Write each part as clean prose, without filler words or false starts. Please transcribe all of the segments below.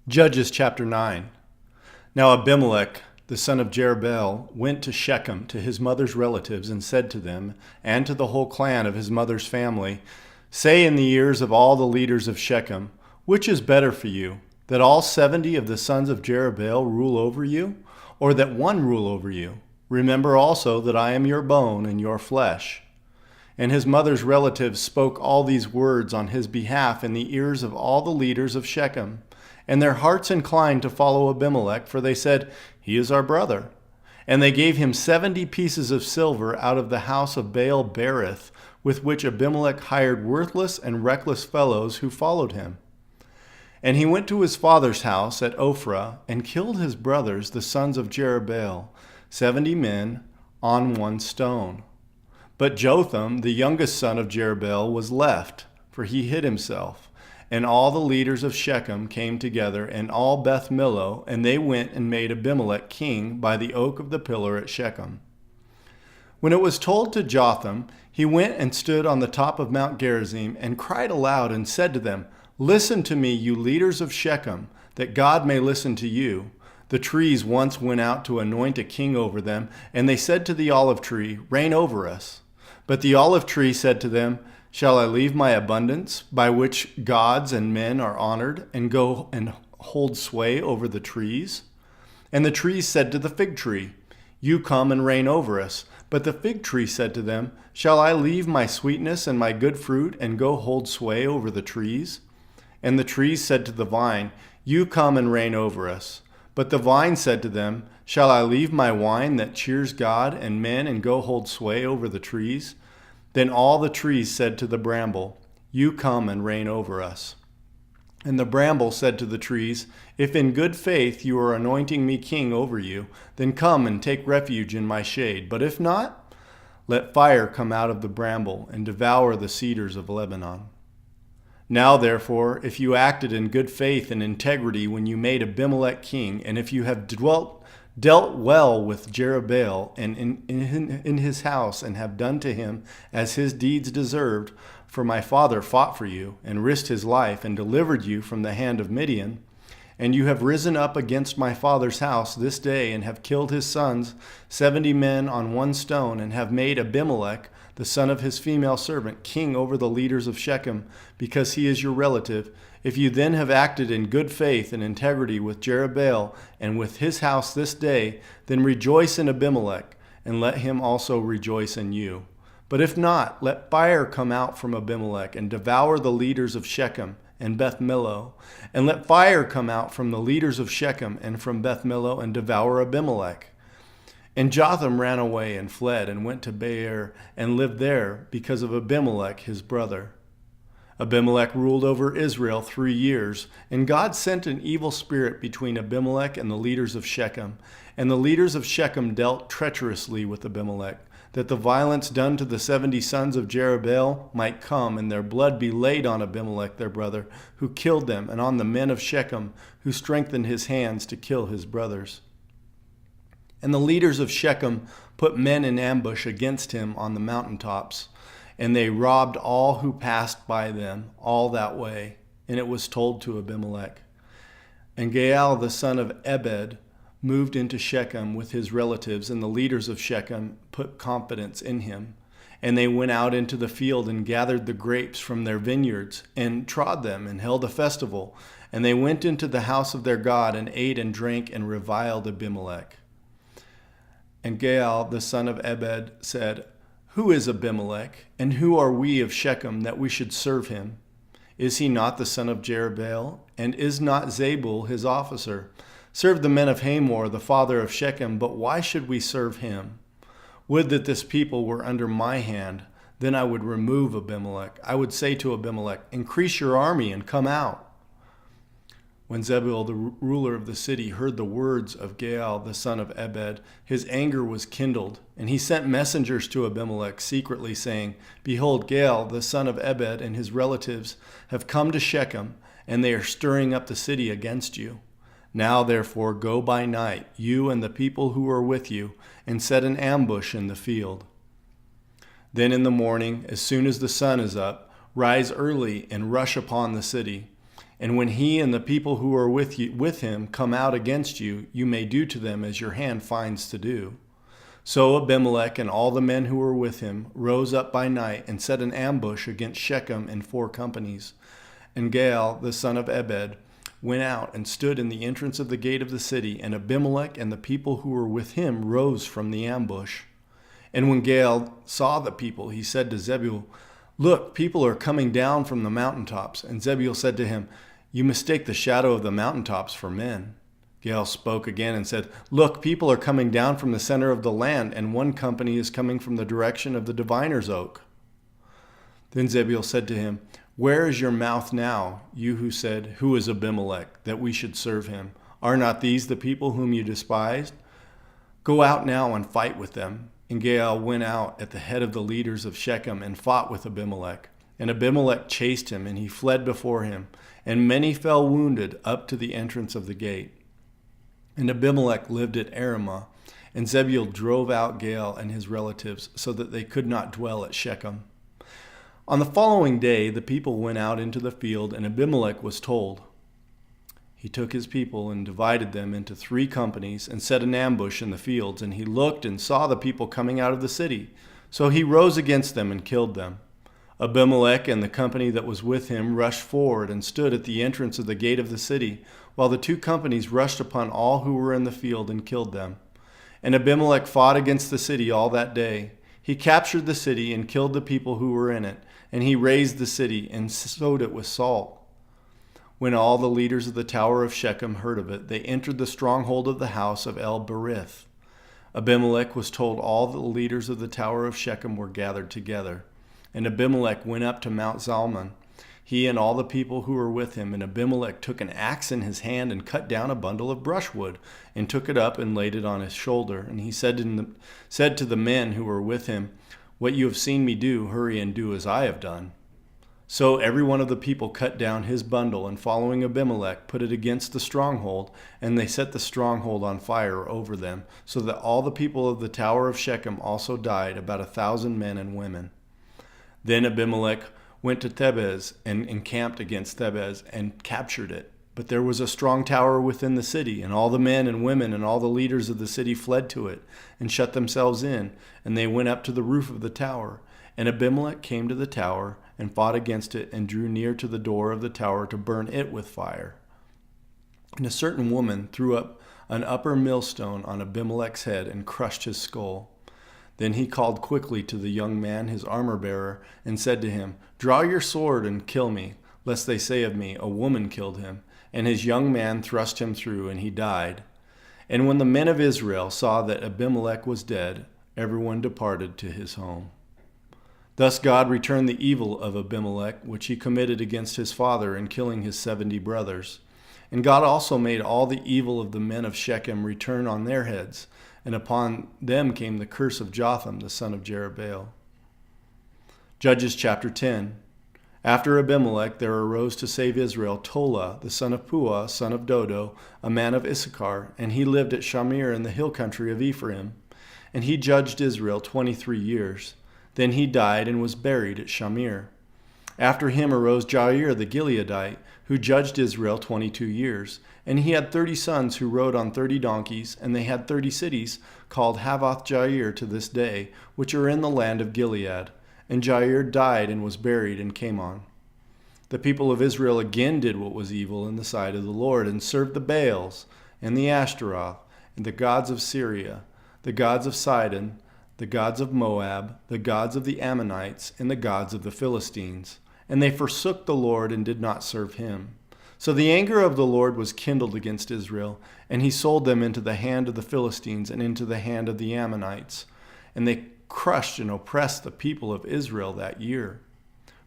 Judges chapter 9. Now Abimelech, the son of Jerubbaal, went to Shechem to his mother's relatives and said to them, and to the whole clan of his mother's family, Say in the ears of all the leaders of Shechem, which is better for you, that all 70 of the sons of Jerubbaal rule over you, or that one rule over you? Remember also that I am your bone and your flesh. And his mother's relatives spoke all these words on his behalf in the ears of all the leaders of Shechem. And their hearts inclined to follow Abimelech, for they said, He is our brother. And they gave him 70 pieces of silver out of the house of Baal Berith, with which Abimelech hired worthless and reckless fellows who followed him. And he went to his father's house at Ophrah, and killed his brothers, the sons of Jerubbaal, 70 men, on one stone. But Jotham, the youngest son of Jerubbaal, was left, for he hid himself. And all the leaders of Shechem came together, and all Beth Millo, and they went and made Abimelech king by the oak of the pillar at Shechem. When it was told to Jotham, he went and stood on the top of Mount Gerizim, and cried aloud, and said to them, Listen to me, you leaders of Shechem, that God may listen to you. The trees once went out to anoint a king over them, and they said to the olive tree, Reign over us. But the olive tree said to them, Shall I leave my abundance, by which gods and men are honored, and go and hold sway over the trees? And the trees said to the fig tree, You come and reign over us. But the fig tree said to them, Shall I leave my sweetness and my good fruit, and go hold sway over the trees? And the trees said to the vine, You come and reign over us. But the vine said to them, Shall I leave my wine that cheers God and men, and go hold sway over the trees? Then all the trees said to the bramble, You come and reign over us. And the bramble said to the trees, If in good faith you are anointing me king over you, then come and take refuge in my shade. But if not, let fire come out of the bramble and devour the cedars of Lebanon. Now, therefore, if you acted in good faith and integrity when you made Abimelech king, and if you have dealt well with Jerubbaal and in his house, and have done to him as his deeds deserved, for my father fought for you, and risked his life, and delivered you from the hand of Midian, and you have risen up against my father's house this day, and have killed his sons, 70 men on one stone, and have made Abimelech, the son of his female servant, king over the leaders of Shechem, because he is your relative. If you then have acted in good faith and integrity with Jerubbaal and with his house this day, then rejoice in Abimelech, and let him also rejoice in you. But if not, let fire come out from Abimelech, and devour the leaders of Shechem and Beth Millo. And let fire come out from the leaders of Shechem and from Beth Millo, and devour Abimelech. And Jotham ran away and fled, and went to Beer, and lived there because of Abimelech his brother. Abimelech ruled over Israel 3 years, and God sent an evil spirit between Abimelech and the leaders of Shechem. And the leaders of Shechem dealt treacherously with Abimelech, that the violence done to the 70 sons of Jerubbaal might come, and their blood be laid on Abimelech their brother, who killed them, and on the men of Shechem, who strengthened his hands to kill his brothers. And the leaders of Shechem put men in ambush against him on the mountaintops, and they robbed all who passed by them all that way. And it was told to Abimelech. And Gaal the son of Ebed moved into Shechem with his relatives, and the leaders of Shechem put confidence in him. And they went out into the field and gathered the grapes from their vineyards, and trod them, and held a festival. And they went into the house of their God, and ate and drank, and reviled Abimelech. And Gaal the son of Ebed said, Who is Abimelech, and who are we of Shechem, that we should serve him? Is he not the son of Jerubbaal, and is not Zebul his officer? Serve the men of Hamor, the father of Shechem, but why should we serve him? Would that this people were under my hand, then I would remove Abimelech. I would say to Abimelech, Increase your army and come out. When Zebul, the ruler of the city, heard the words of Gaal, the son of Ebed, his anger was kindled, and he sent messengers to Abimelech secretly, saying, Behold, Gaal, the son of Ebed, and his relatives have come to Shechem, and they are stirring up the city against you. Now, therefore, go by night, you and the people who are with you, and set an ambush in the field. Then in the morning, as soon as the sun is up, rise early and rush upon the city. And when he and the people who are with him come out against you, you may do to them as your hand finds to do." So Abimelech and all the men who were with him rose up by night and set an ambush against Shechem in 4 companies. And Gaal, the son of Ebed, went out and stood in the entrance of the gate of the city, and Abimelech and the people who were with him rose from the ambush. And when Gaal saw the people, he said to Zebul, "Look, people are coming down from the mountaintops." And Zebul said to him, "You mistake the shadow of the mountaintops for men." Gaal spoke again and said, "Look, people are coming down from the center of the land, and one company is coming from the direction of the diviner's oak." Then Zebul said to him, "Where is your mouth now, you who said, 'Who is Abimelech, that we should serve him?' Are not these the people whom you despised? Go out now and fight with them." And Gaal went out at the head of the leaders of Shechem and fought with Abimelech. And Abimelech chased him, and he fled before him, and many fell wounded up to the entrance of the gate. And Abimelech lived at Aramah, and Zebul drove out Gaal and his relatives, so that they could not dwell at Shechem. On the following day, the people went out into the field, and Abimelech was told. He took his people and divided them into 3 companies and set an ambush in the fields, and he looked and saw the people coming out of the city. So he rose against them and killed them. Abimelech and the company that was with him rushed forward and stood at the entrance of the gate of the city, while the 2 companies rushed upon all who were in the field and killed them. And Abimelech fought against the city all that day. He captured the city and killed the people who were in it, and he razed the city and sowed it with salt. When all the leaders of the tower of Shechem heard of it, they entered the stronghold of the house of El-Berith. Abimelech was told all the leaders of the tower of Shechem were gathered together. And Abimelech went up to Mount Zalmon, he and all the people who were with him. And Abimelech took an axe in his hand and cut down a bundle of brushwood, and took it up and laid it on his shoulder. And he said to the men who were with him, "What you have seen me do, hurry and do as I have done." So every one of the people cut down his bundle, and following Abimelech, put it against the stronghold, and they set the stronghold on fire over them, so that all the people of the tower of Shechem also died, about 1,000 men and women. Then Abimelech went to Thebez and encamped against Thebez and captured it. But there was a strong tower within the city, and all the men and women and all the leaders of the city fled to it and shut themselves in, and they went up to the roof of the tower. And Abimelech came to the tower and fought against it and drew near to the door of the tower to burn it with fire. And a certain woman threw up an upper millstone on Abimelech's head and crushed his skull. Then he called quickly to the young man, his armor-bearer, and said to him, "Draw your sword and kill me, lest they say of me, 'A woman killed him.' And his young man thrust him through, and he died. And when the men of Israel saw that Abimelech was dead, everyone departed to his home. Thus God returned the evil of Abimelech, which he committed against his father in killing his 70 brothers. And God also made all the evil of the men of Shechem return on their heads, and upon them came the curse of Jotham, the son of Jerubbaal. Judges chapter 10. After Abimelech, there arose to save Israel Tola, the son of Puah, son of Dodo, a man of Issachar, and he lived at Shamir in the hill country of Ephraim. And he judged Israel 23 years. Then he died and was buried at Shamir. After him arose Jair the Gileadite, who judged Israel 22 years. And he had 30 sons who rode on 30 donkeys, and they had 30 cities called Havoth Jair to this day, which are in the land of Gilead. And Jair died and was buried in Camon. The people of Israel again did what was evil in the sight of the Lord, and served the Baals, and the Ashtaroth, and the gods of Syria, the gods of Sidon, the gods of Moab, the gods of the Ammonites, and the gods of the Philistines. And they forsook the Lord and did not serve him. So the anger of the Lord was kindled against Israel, and he sold them into the hand of the Philistines and into the hand of the Ammonites. And they crushed and oppressed the people of Israel that year.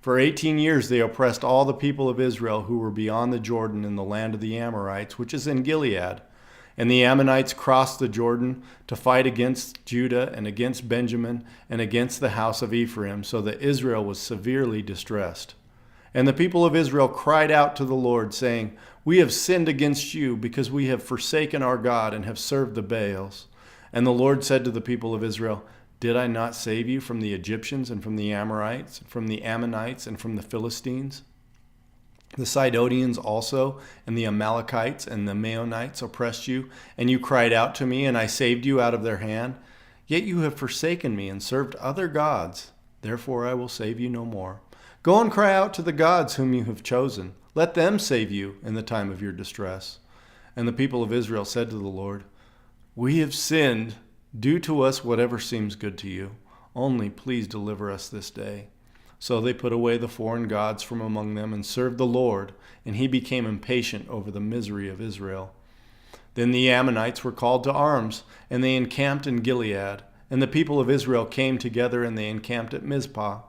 For 18 years they oppressed all the people of Israel who were beyond the Jordan in the land of the Amorites, which is in Gilead. And the Ammonites crossed the Jordan to fight against Judah and against Benjamin and against the house of Ephraim, so that Israel was severely distressed. And the people of Israel cried out to the Lord, saying, "We have sinned against you, because we have forsaken our God and have served the Baals." And the Lord said to the people of Israel, "Did I not save you from the Egyptians and from the Amorites, and from the Ammonites and from the Philistines? The Sidonians also, and the Amalekites and the Maonites oppressed you, and you cried out to me, and I saved you out of their hand. Yet you have forsaken me and served other gods. Therefore I will save you no more. Go and cry out to the gods whom you have chosen. Let them save you in the time of your distress. And the people of Israel said to the Lord, We have sinned. Do to us whatever seems good to you. Only please deliver us this day. So they put away the foreign gods from among them and served the Lord, and he became impatient over the misery of Israel. Then the Ammonites were called to arms, and they encamped in Gilead. And the people of Israel came together, and they encamped at Mizpah.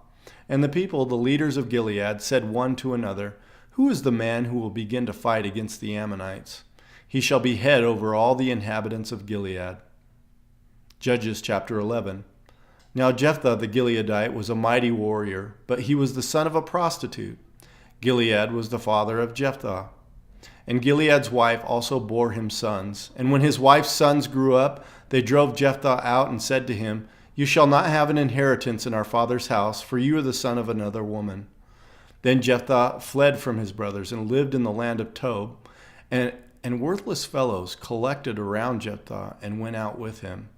And the people, the leaders of Gilead, said one to another, Who is the man who will begin to fight against the Ammonites? He shall be head over all the inhabitants of Gilead. Judges chapter 11. Now Jephthah the Gileadite was a mighty warrior, but he was the son of a prostitute. Gilead was the father of Jephthah. And Gilead's wife also bore him sons. And when his wife's sons grew up, they drove Jephthah out and said to him, You shall not have an inheritance in our father's house, for you are the son of another woman. Then Jephthah fled from his brothers and lived in the land of Tob. And worthless fellows collected around Jephthah and went out with him.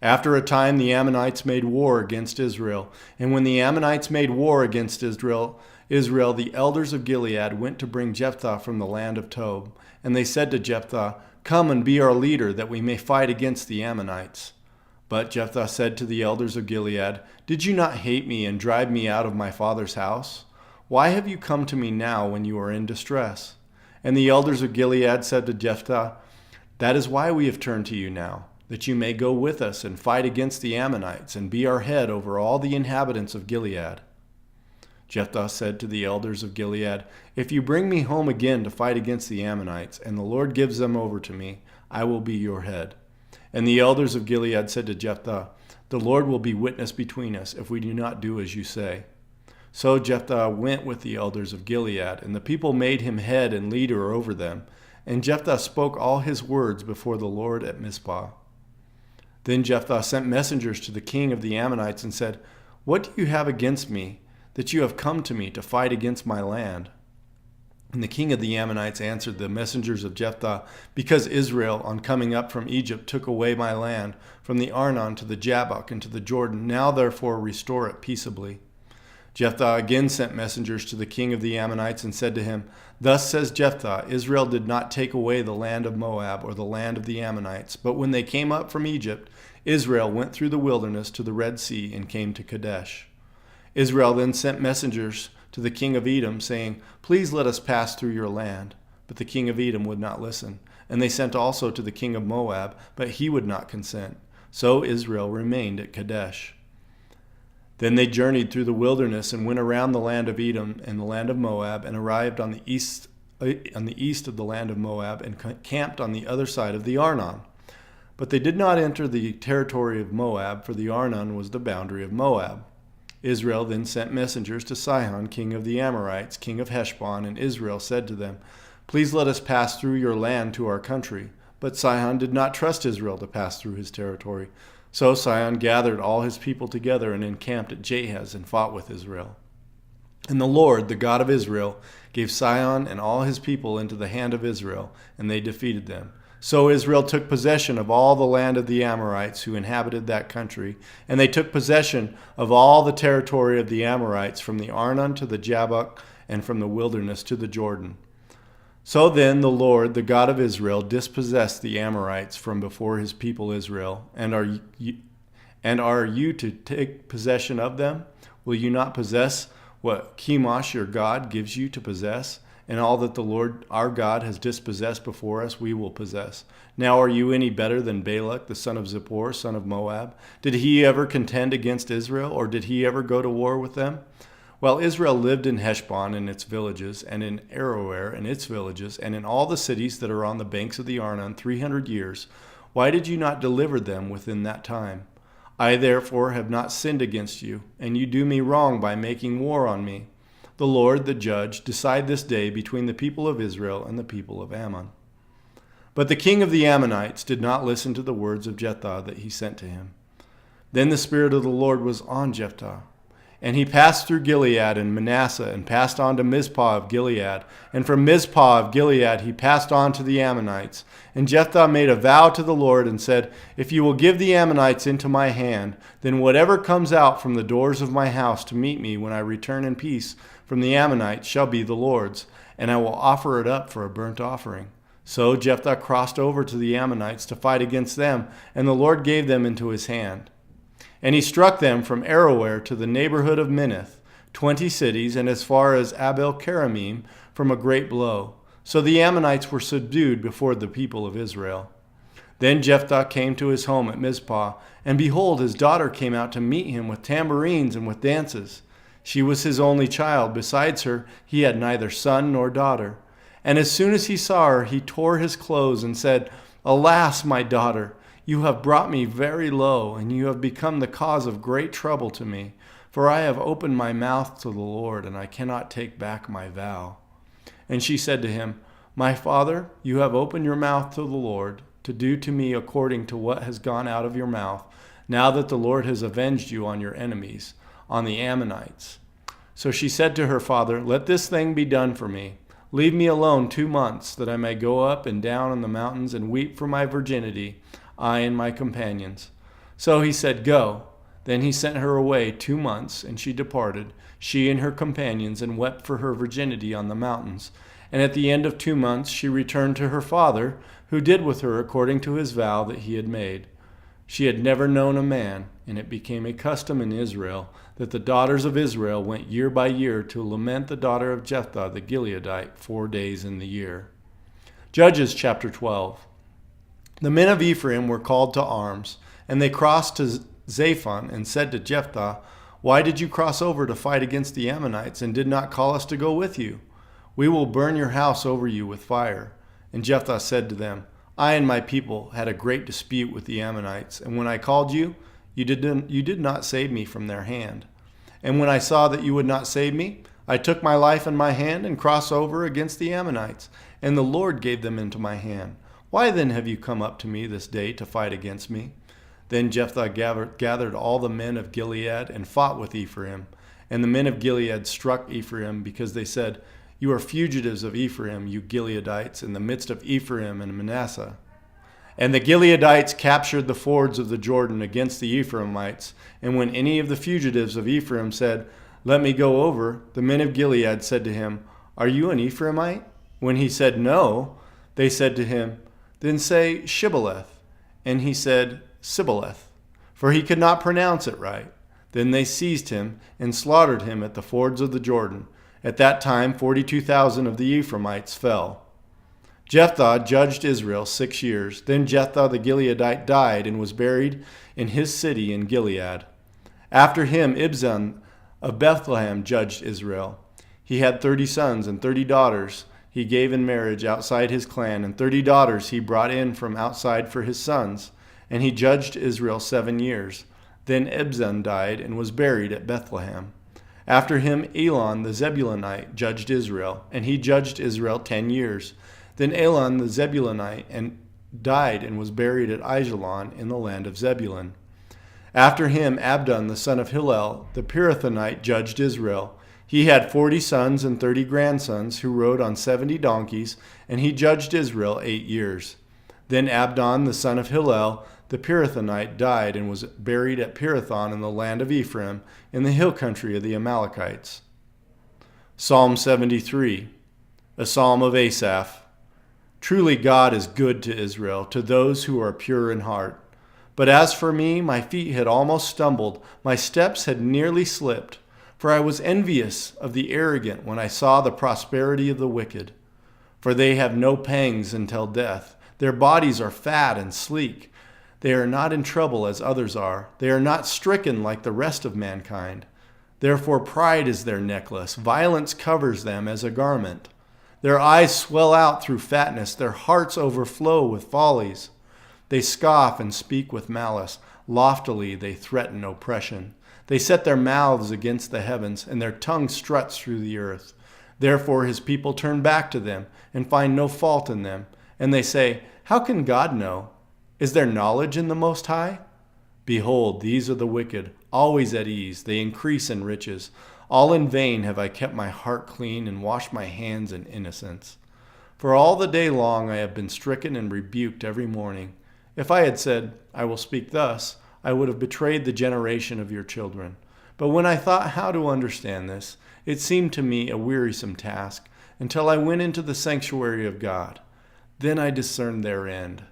After a time, the Ammonites made war against Israel. And when the Ammonites made war against Israel, the elders of Gilead went to bring Jephthah from the land of Tob. And they said to Jephthah, Come and be our leader, that we may fight against the Ammonites. But Jephthah said to the elders of Gilead, Did you not hate me and drive me out of my father's house? Why have you come to me now when you are in distress? And the elders of Gilead said to Jephthah, That is why we have turned to you now, that you may go with us and fight against the Ammonites, and be our head over all the inhabitants of Gilead. Jephthah said to the elders of Gilead, If you bring me home again to fight against the Ammonites, and the Lord gives them over to me, I will be your head. And the elders of Gilead said to Jephthah, The Lord will be witness between us if we do not do as you say. So Jephthah went with the elders of Gilead, and the people made him head and leader over them. And Jephthah spoke all his words before the Lord at Mizpah. Then Jephthah sent messengers to the king of the Ammonites and said, What do you have against me, that you have come to me to fight against my land? And the king of the Ammonites answered the messengers of Jephthah, Because Israel, on coming up from Egypt, took away my land, from the Arnon to the Jabbok and to the Jordan. Now therefore restore it peaceably. Jephthah again sent messengers to the king of the Ammonites and said to him, Thus says Jephthah, Israel did not take away the land of Moab or the land of the Ammonites, but when they came up from Egypt, Israel went through the wilderness to the Red Sea and came to Kadesh. Israel then sent messengers to the king of Edom, saying, Please let us pass through your land. But the king of Edom would not listen. And they sent also to the king of Moab, but he would not consent. So Israel remained at Kadesh. Then they journeyed through the wilderness and went around the land of Edom and the land of Moab, and arrived on the east of the land of Moab, and camped on the other side of the Arnon. But they did not enter the territory of Moab, for the Arnon was the boundary of Moab. Israel then sent messengers to Sihon, king of the Amorites, king of Heshbon, and Israel said to them, Please let us pass through your land to our country. But Sihon did not trust Israel to pass through his territory. So Sihon gathered all his people together and encamped at Jahaz and fought with Israel. And the Lord, the God of Israel, gave Sihon and all his people into the hand of Israel, and they defeated them. So Israel took possession of all the land of the Amorites who inhabited that country, and they took possession of all the territory of the Amorites from the Arnon to the Jabbok and from the wilderness to the Jordan. So then the Lord, the God of Israel, dispossessed the Amorites from before his people Israel. And are you to take possession of them? Will you not possess what Chemosh your God gives you to possess? And all that the Lord our God has dispossessed before us, we will possess. Now are you any better than Balak, the son of Zippor, son of Moab? Did he ever contend against Israel, or did he ever go to war with them? While Israel lived in Heshbon and its villages, and in Aroer and its villages, and in all the cities that are on the banks of the Arnon 300 years, why did you not deliver them within that time? I therefore have not sinned against you, and you do me wrong by making war on me. The Lord, the judge, decide this day between the people of Israel and the people of Ammon. But the king of the Ammonites did not listen to the words of Jephthah that he sent to him. Then the Spirit of the Lord was on Jephthah, And he passed through Gilead and Manasseh, and passed on to Mizpah of Gilead. And from Mizpah of Gilead he passed on to the Ammonites. And Jephthah made a vow to the Lord and said, If you will give the Ammonites into my hand, then whatever comes out from the doors of my house to meet me when I return in peace from the Ammonites shall be the Lord's, and I will offer it up for a burnt offering. So Jephthah crossed over to the Ammonites to fight against them, and the Lord gave them into his hand. And he struck them from Aroer to the neighborhood of Minnith, 20 cities, and as far as Abel-keramim, from a great blow. So the Ammonites were subdued before the people of Israel. Then Jephthah came to his home at Mizpah, and behold, his daughter came out to meet him with tambourines and with dances. She was his only child. Besides her, he had neither son nor daughter. And as soon as he saw her, he tore his clothes and said, Alas, my daughter! You have brought me very low, and you have become the cause of great trouble to me. For I have opened my mouth to the Lord, and I cannot take back my vow. And she said to him, My father, you have opened your mouth to the Lord, to do to me according to what has gone out of your mouth, now that the Lord has avenged you on your enemies, on the Ammonites. So she said to her father, Let this thing be done for me. Leave me alone 2 months, that I may go up and down on the mountains and weep for my virginity, I and my companions. So he said, Go. Then he sent her away 2 months, and she departed, she and her companions, and wept for her virginity on the mountains. And at the end of 2 months she returned to her father, who did with her according to his vow that he had made. She had never known a man, and it became a custom in Israel that the daughters of Israel went year by year to lament the daughter of Jephthah the Gileadite 4 days in the year. Judges chapter 12. The men of Ephraim were called to arms, and they crossed to Zaphon and said to Jephthah, Why did you cross over to fight against the Ammonites and did not call us to go with you? We will burn your house over you with fire. And Jephthah said to them, I and my people had a great dispute with the Ammonites, and when I called you, you did not save me from their hand. And when I saw that you would not save me, I took my life in my hand and crossed over against the Ammonites, and the Lord gave them into my hand. Why then have you come up to me this day to fight against me? Then Jephthah gathered all the men of Gilead and fought with Ephraim. And the men of Gilead struck Ephraim because they said, You are fugitives of Ephraim, you Gileadites, in the midst of Ephraim and Manasseh. And the Gileadites captured the fords of the Jordan against the Ephraimites. And when any of the fugitives of Ephraim said, Let me go over, the men of Gilead said to him, Are you an Ephraimite? When he said no, they said to him, Then say Shibboleth. And he said Sibboleth, for he could not pronounce it right. Then they seized him and slaughtered him at the fords of the Jordan. At that time 42,000 of the Ephraimites fell. Jephthah judged Israel 6 years. Then Jephthah the Gileadite died and was buried in his city in Gilead. After him Ibzan of Bethlehem judged Israel. He had 30 sons and 30 daughters he gave in marriage outside his clan, and 30 daughters he brought in from outside for his sons. And he judged Israel 7 years. Then Ibzan died and was buried at Bethlehem. After him Elon the Zebulunite judged Israel, and he judged Israel 10 years. Then Elon the Zebulunite died and was buried at Aijalon in the land of Zebulun. After him Abdon the son of Hillel the Pirathonite judged Israel. He had 40 sons and 30 grandsons who rode on 70 donkeys, and he judged Israel 8 years. Then Abdon the son of Hillel the Pirathonite died and was buried at Pirathon in the land of Ephraim, in the hill country of the Amalekites. Psalm 73, a psalm of Asaph. Truly God is good to Israel, to those who are pure in heart. But as for me, my feet had almost stumbled, my steps had nearly slipped, for I was envious of the arrogant when I saw the prosperity of the wicked. For they have no pangs until death. Their bodies are fat and sleek. They are not in trouble as others are. They are not stricken like the rest of mankind. Therefore pride is their necklace. Violence covers them as a garment. Their eyes swell out through fatness. Their hearts overflow with follies. They scoff and speak with malice. Loftily they threaten oppression. They set their mouths against the heavens, and their tongue struts through the earth. Therefore his people turn back to them and find no fault in them. And they say, How can God know? Is there knowledge in the Most High? Behold, these are the wicked, always at ease. They increase in riches. All in vain have I kept my heart clean and washed my hands in innocence. For all the day long I have been stricken and rebuked every morning. If I had said, I will speak thus, I would have betrayed the generation of your children. But when I thought how to understand this, it seemed to me a wearisome task, until I went into the sanctuary of God. Then I discerned their end.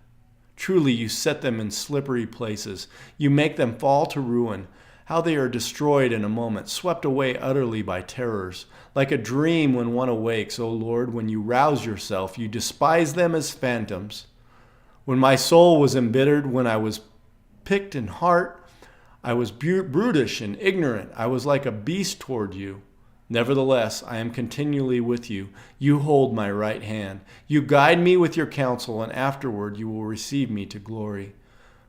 Truly you set them in slippery places. You make them fall to ruin. How they are destroyed in a moment, swept away utterly by terrors. Like a dream when one awakes, O Lord, when you rouse yourself, you despise them as phantoms. When my soul was embittered, when I was picked in heart, I was brutish and ignorant. I was like a beast toward you. Nevertheless, I am continually with you. You hold my right hand. You guide me with your counsel, and afterward you will receive me to glory.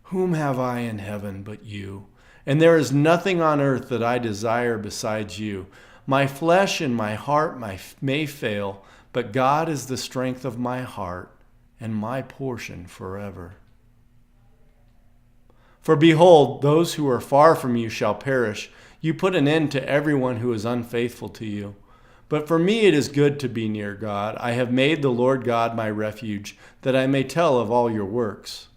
Whom have I in heaven but you? And there is nothing on earth that I desire besides you. My flesh and my heart may fail, but God is the strength of my heart and my portion forever. For behold, those who are far from you shall perish. You put an end to everyone who is unfaithful to you. But for me it is good to be near God. I have made the Lord God my refuge, that I may tell of all your works.